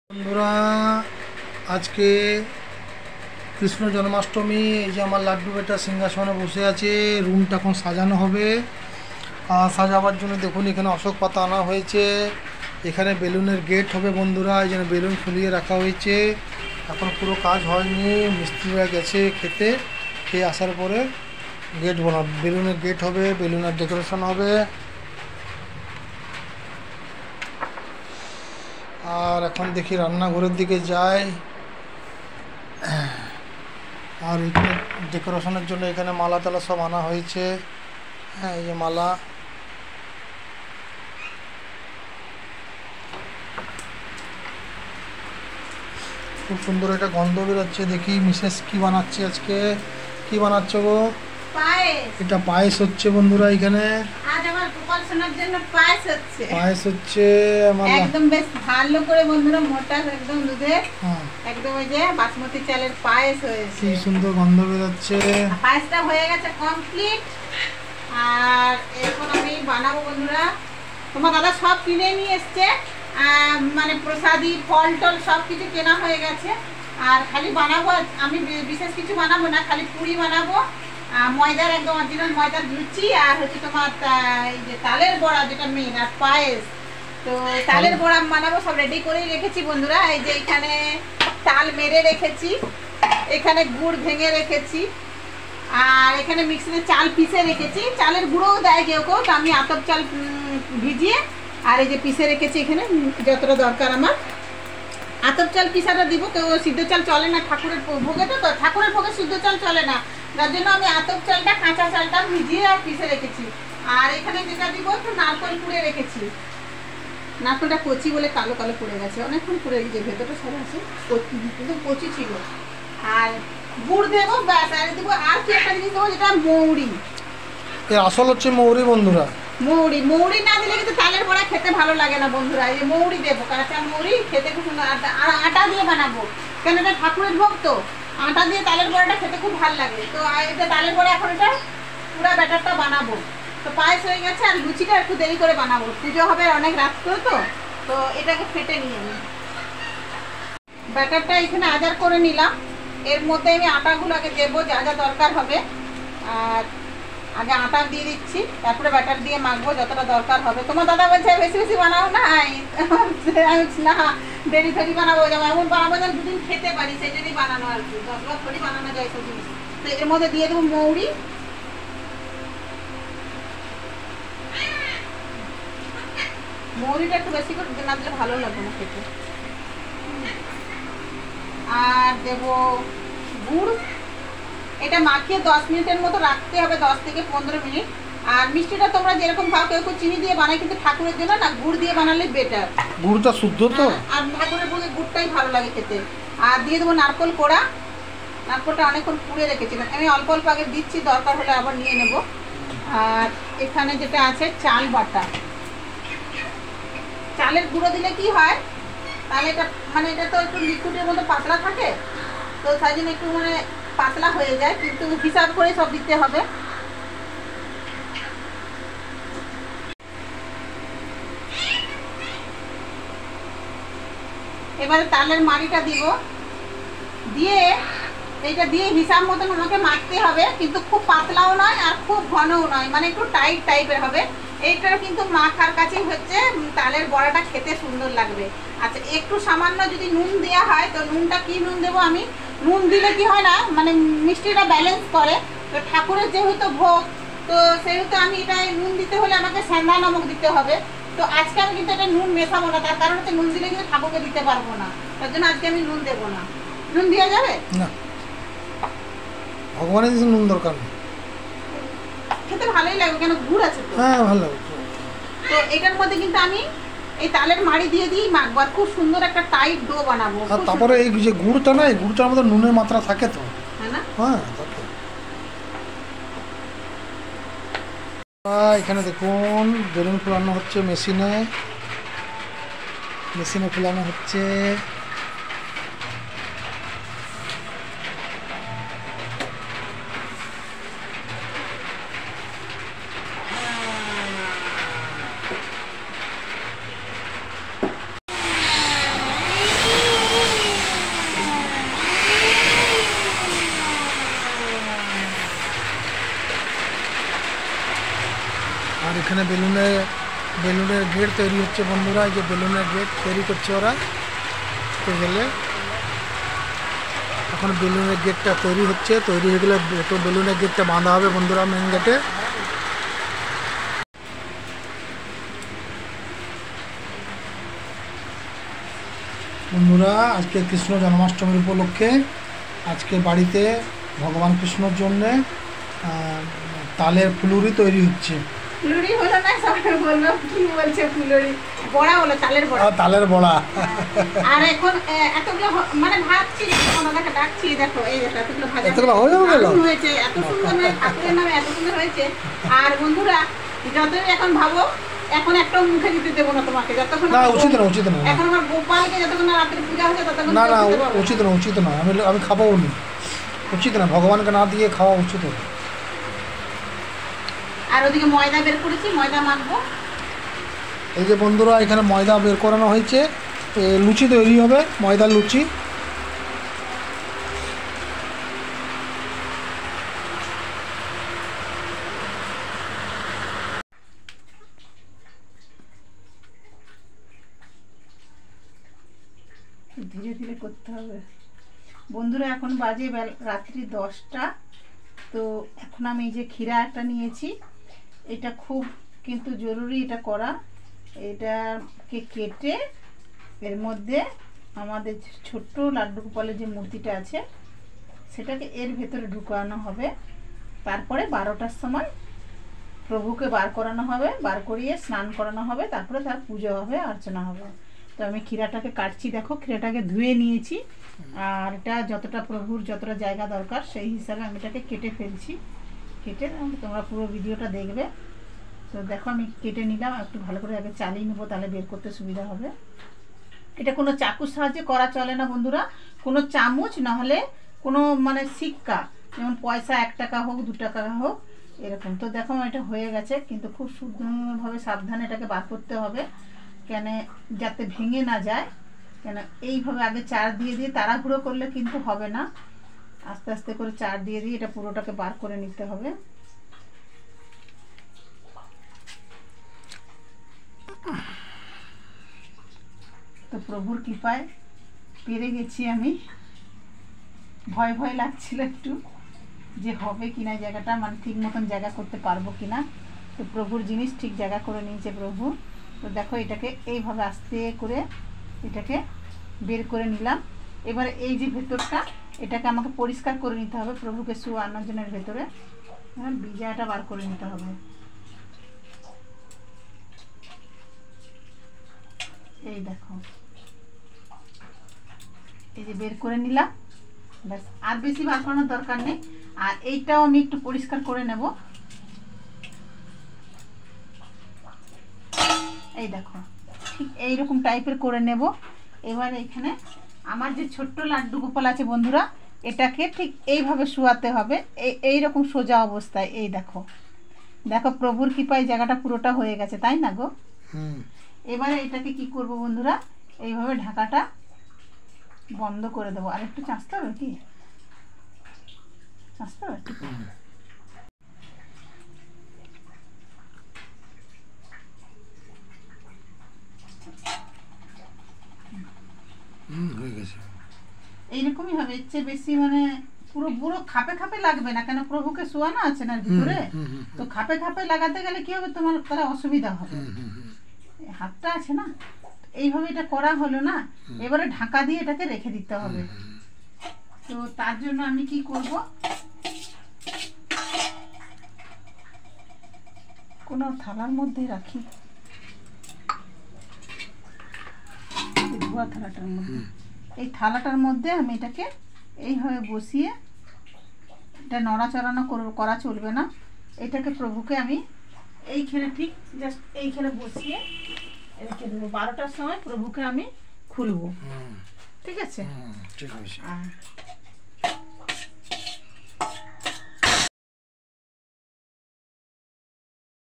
বন্ধুরা, আজকে কৃষ্ণ জন্মাষ্টমী। এই যে আমার লাড্ডু বেটা সিংহাসনে বসে আছে। রুমটা এখন সাজানো হবে। আর সাজাবার জন্য দেখুন এখানে অশোক পাতা আনা হয়েছে। এখানে বেলুনের গেট হবে বন্ধুরা। এই জন্য বেলুন ফুলিয়ে রাখা হয়েছে। এখন পুরো কাজ হয়নি, মিস্ত্রিরা গেছে খেতে, খেয়ে আসার পরে গেট বানাবে। বেলুনের গেট হবে, বেলুনের ডেকোরেশন হবে। আর এখন দেখি রান্নাঘরের দিকে যাই। আর এখানে ডেকোরেশনের জন্য এখানে মালা টালা সব আনা হয়েছে। হ্যাঁ, এই যে মালা। খুব সুন্দর একটা গন্ধ বেরোচ্ছে। দেখি মিসেস কি বানাচ্ছে আজকে। কি বানাচ্ছো গো? পায়েস। এটা পায়েস হচ্ছে বন্ধুরা। এখানে আজ আমার গোপাল সোনার জন্য পায়েস হচ্ছে। পায়েস হচ্ছে আমার একদম বেশ ভালো করে বন্ধুরা, মোটা একদম দুধের, হ্যাঁ, একদম ওই যে বাসমতি চালের পায়েস হয়েছে। কি সুন্দর গন্ধ বেরোচ্ছে। পায়েসটা হয়ে গেছে কমপ্লিট। আর এখন আমি বানাবো বন্ধুরা। তোমার দাদা সব কিনে নিয়ে এসছে, মানে প্রসাদি ফল টল সব কিছু কেনা হয়ে গেছে। আর খালি বানাবো আমি, বিশেষ কিছু বানাবো না, খালি পুরি বানাবো। ময়দার একদম অরিজিনাল ময়দার লুচি, আর হচ্ছে তোমার এই যে তালের বড়া, যেটা মেন, আর পায়েস। তো তালের বড়া বানাবো, সব রেডি করেই রেখেছি বন্ধুরা। এই যে এখানে তাল মেরে রেখেছি, এখানে গুড় ভেঙে রেখেছি, আর এখানে মিক্সিতে চাল পিষে রেখেছি। চালের গুঁড়োও দেয় কেউ কেউ, তো আমি আতপ চাল ভিজিয়ে আর এই যে পিষে রেখেছি এখানে যতটা দরকার আমার। আতপ চাল পিসাটা দিব, কেউ সিদ্ধ চাল চলে না ঠাকুরের ভোগে। তো ঠাকুরের ভোগে সিদ্ধ চাল চলে না, যার জন্য আমি আতপ চালটা, কাঁচা চালটা ভিজিয়ে আর পিষে রেখেছি। আর এখানে যেটা দিব, একটু নারকেল কুড়ে রেখেছি। নারকেলটা কচি বলে কালো কালো পড়ে গেছে, অনেকক্ষণ পড়ে গেছে, ভেতরটা সব আছে, কিন্তু কচি ছিল। আর গুড় দেবো, ব্যাস। আর দিব আর কি একটা জিনিস দেবো, যেটা মৌরি। এর আসল হচ্ছে মৌরি বন্ধুরা। মৌরি, মৌরি না দিলে কিন্তু তালের বড়া খেতে ভালো লাগে না বন্ধুরা। এই মৌরি দেবো, কাঁচা মৌরি, খেতে খুব সুন্দর। আর আটা দিয়ে বানাবো, কেন এটা ঠাকুরের ভোগ, তো আটা দিয়ে তালের বড়াটা খেতে খুব ভালো লাগে। তো এটা তালের বড়া, এখন এটা পুরো ব্যাটারটা বানাবো। তো পায়েস হয়ে গেছে, আর লুচিটা একটু দেরি করে বানাবো, পুজো হবে অনেক রাত করে। তো এটাকে ফেটে নিয়ে নিই। ব্যাটারটা এখানে আজার করে নিলাম। এর মধ্যে আমি আটাগুলো আগে দেবো, যা যা দরকার হবে। আর আগে আটা দিয়ে দিচ্ছি, তারপরে ব্যাটার দিয়ে মাখবো যতটা দরকার হবে। তোমার দাদা বলছে বেশি বেশি বানাও না, না দেরি ফেরি বানাবো, যেমন এমন বানাবো যেন দুদিন খেতে পারি, সেই জন্যই বানানো আর কি। 10 বার থরি বানানো যায় সব জিনিস। তো এর মধ্যে দিয়ে দেবো মৌরি, মৌরিটা একটু বেশি করে না দিলে ভালো লাগবে না খেতে। আর দেবো গুড়। এটা মাখিয়ে 10 মিনিটের মতো রাখতে হবে, 10 থেকে 15 মিনিট। আর মিষ্টিটা তোমরা যেরকম খাও, কেউ কেউ চিনি দিয়ে বানায়, কিন্তু ঠাকুরের জন্য না, গুড় দিয়ে বানালে বেটার। গুড়টা শুদ্ধ তো, আর ঠাকুরের ভোগে গুড়টাই ভালো লাগে খেতে। আর দিয়ে দেবো নারকেল কোড়া। নারকেলটা অনেকক্ষণ পুড়ে রেখেছিলাম, আমি অল্প অল্প আগে দিচ্ছি, দরকার হলে আবার নিয়ে নেব। আর এখানে যেটা আছে চাল বাটা। চালের গুঁড়ো দিলে কি হয়, তাহলে এটা মানে এটা তো একটু লিকুইডের মতো পাতলা থাকে, তো তাই জন্য একটু মানে পাতলা হয়ে যায়, কিন্তু হিসাব করে সব দিতে হবে। এবারে তালের মাড়িটা দিব, দিয়ে এইটা দিয়ে হিসাব মতন আমাকে মাখতে হবে, কিন্তু খুব পাতলাও নয় আর খুব ঘনও নয়, মানে একটু টাইট টাইপের হবে। এইটার কিন্তু মাখার কাছেই হচ্ছে তালের বড়াটা খেতে সুন্দর লাগবে। আচ্ছা, একটু সামান্য যদি নুন দেওয়া হয়, তো নুনটা কি নুন দেবো আমি, নুন দিলে কি হয় না, মানে মিষ্টিটা ব্যালেন্স করে। তো ঠাকুরের যেহেতু ভোগ, তো সেহেতু আমি এটাই নুন দিতে হলে আমাকে সেন্ধা নমক দিতে হবে। তো আজকে আমি কিন্তু এটা নুন মেশাবো না, তার কারণ হচ্ছে নুন দিলে কিন্তু ঠাকুরকে দিতে পারবো না, তার জন্য আজকে আমি নুন দেবো না। নুন দেওয়া যাবে না, ভগবানের কিছু নুন দরকার নেই, খেতে ভালোই লাগবে, কেন গুড় আছে তো। হ্যাঁ ভালো লাগবে। তো এটার মধ্যে কিন্তু আমি এই তালের মাড়ি দিয়ে দিই মাখবো, আর খুব সুন্দর একটা টাইট ডো বানাবো। আর তারপরে এই যে গুড়টা না, এই গুড়টার মধ্যে নুনের মাত্রা থাকে তো, হ্যাঁ না? হ্যাঁ। এখানে দেখুন বেলুন ফুলানো হচ্ছে, মেশিনে ফুলানো হচ্ছে। এখানে বেলুনের গেট তৈরি হচ্ছে বন্ধুরা। এই যে বেলুনের গেট তৈরি করছে ওরা। তো গেলে এখন বেলুনের গেটটা তৈরি হচ্ছে, তৈরি হয়ে গেলে তো বেলুনের গেটটা বাঁধা হবে বন্ধুরা মেন গেটে। বন্ধুরা আজকে কৃষ্ণ জন্মাষ্টমীর উপলক্ষে আজকে বাড়িতে ভগবান কৃষ্ণর জন্যে তালের ফুলুরি তৈরি হচ্ছে। ফুলুরি হলো না, সবাই বললো কি বলছে ফুলুরি, বড়া হলো, তালের বড়া। তালের বড়া। আর এখন এতগুলো মানে ভাবছি, ওনাকে ডাকছি, দেখো এই দেখো এতগুলো ভাজা হয়েছে, এত সুন্দর মানে ঠাকুরের নামে এত সুন্দর হয়েছে। আর বন্ধুরা যতই এখন ভাবো, এখন একটা মুখে দিতে দেবো না তোমাকে, যতক্ষণ না উচিত না, উচিত না। এখন আমার গোপালকে যতক্ষণ রাত্রে পূজা হচ্ছে ততক্ষণ না না উচিত না, উচিত না। আমি খাবো না, উচিত না, ভগবানকে না দিয়ে খাওয়া উচিত না। আর ওদিকে ময়দা বের করেছি, ময়দা মাখবো। এই যে বন্ধুরা এখানে ময়দা বের করানো হয়েছে, লুচি তৈরি হবে, ময়দার লুচি। ধীরে ধীরে করতে হবে বন্ধুরা। এখন বাজে রাত্রি 10টা। তো এখন আমি এই যে ক্ষীরা একটা নিয়েছি, এটা খুব কিন্তু জরুরি এটা করা। এটাকে কেটে এর মধ্যে আমাদের ছোট্ট লাড্ডু গোপালের যে মূর্তিটা আছে সেটাকে এর ভেতরে ঢুকানো হবে। তারপরে 12টার সময় প্রভুকে বার করানো হবে, বার করিয়ে স্নান করানো হবে, তারপরে তার পুজো হবে, অর্চনা হবে। তো আমি ক্ষীরাটাকে কাটছি, দেখো ক্ষীরাটাকে ধুয়ে নিয়েছি। আর এটা যতটা প্রভুর যতটা জায়গা দরকার সেই হিসাবে আমি এটাকে কেটে ফেলছি। কেটে তোমরা পুরো ভিডিওটা দেখবে। তো দেখো আমি কেটে নিলাম, একটু ভালো করে আগে চালিয়ে নেবো, তাহলে বের করতে সুবিধা হবে। এটা কোনো চাকুর সাহায্যে করা চলে না বন্ধুরা, কোনো চামচ নাহলে কোনো মানে সিক্কা, যেমন পয়সা 1 টাকা হোক 2 টাকা হোক এরকম। তো দেখো এটা হয়ে গেছে, কিন্তু খুব সুন্দরভাবে সাবধানে এটাকে বার করতে হবে, কেন যাতে ভেঙে না যায়। কেন এইভাবে আগে চার দিয়ে দিয়ে তাড়াহুড়ো করলে কিন্তু হবে না, আস্তে আস্তে করে চার দিয়ে দিয়ে এটা পুরোটাকে বার করে নিতে হবে। তো প্রভুর কৃপায় পেরে গেছি আমি। ভয় ভয় লাগছিল একটু যে হবে কিনা জায়গাটা, মানে ঠিক মতন জায়গা করতে পারবো কিনা। তো প্রভুর জিনিস ঠিক জায়গা করে নিয়েছে প্রভু। তো দেখো এটাকে এইভাবে আস্তে করে এটাকে বের করে নিলাম। এবার এই যে ভেতরটা এটাকে আমাকে পরিষ্কার করে নিতে হবে প্রভুকে শোয়ানোর জন্য। ভেতরে বীজাটা বার করে নিতে হবে। এই দেখো এই যে বের করে নিলাম, ব্যাস আর বেশি বার করানোর দরকার নেই। আর এইটাও আমি একটু পরিষ্কার করে নেব। এই দেখো ঠিক এইরকম টাইপের করে নেব। এবার এখানে আমার যে ছোট্ট লাড্ডু গোপাল আছে বন্ধুরা, এটাকে ঠিক এইভাবে শোয়াতে হবে, এইরকম সোজা অবস্থায়। এই দেখো দেখো প্রভুর কৃপায় জায়গাটা পুরোটা হয়ে গেছে, তাই না গো? এবারে এটাকে কি করব বন্ধুরা, এইভাবে ঢাকাটা বন্ধ করে দেবো। আর একটু চাঁচতে হবে, কি চাঁচতে হবে? এইরকমই হবে, এর চেয়ে বেশি মানে পুরো পুরো খাপে খাপে লাগবে না, কেন প্রভুকে শোয়ানো আছে না ভিতরে। তো খাপে খাপে লাগাতে গেলে কি হবে, তোমার তারা অসুবিধা হবে। হাতটা আছে না, এইভাবে এটা করা হলো না। এবারে ঢাকা দিয়ে এটাকে রেখে দিতে হবে। তো তার জন্য আমি কি করব, কোনো থালার মধ্যে রাখি, ধোয়া থালাটার মধ্যে। এই থালাটার মধ্যে আমি এটাকে এইভাবে বসিয়ে, এটা নড়াচড়ানো করা চলবে না। এটাকে প্রভুকে আমি এইখানে ঠিক জাস্ট এইখানে বসিয়ে রেখে দেবো। 12টার সময় প্রভুকে আমি খুলবো, ঠিক আছে? ঠিক আছে।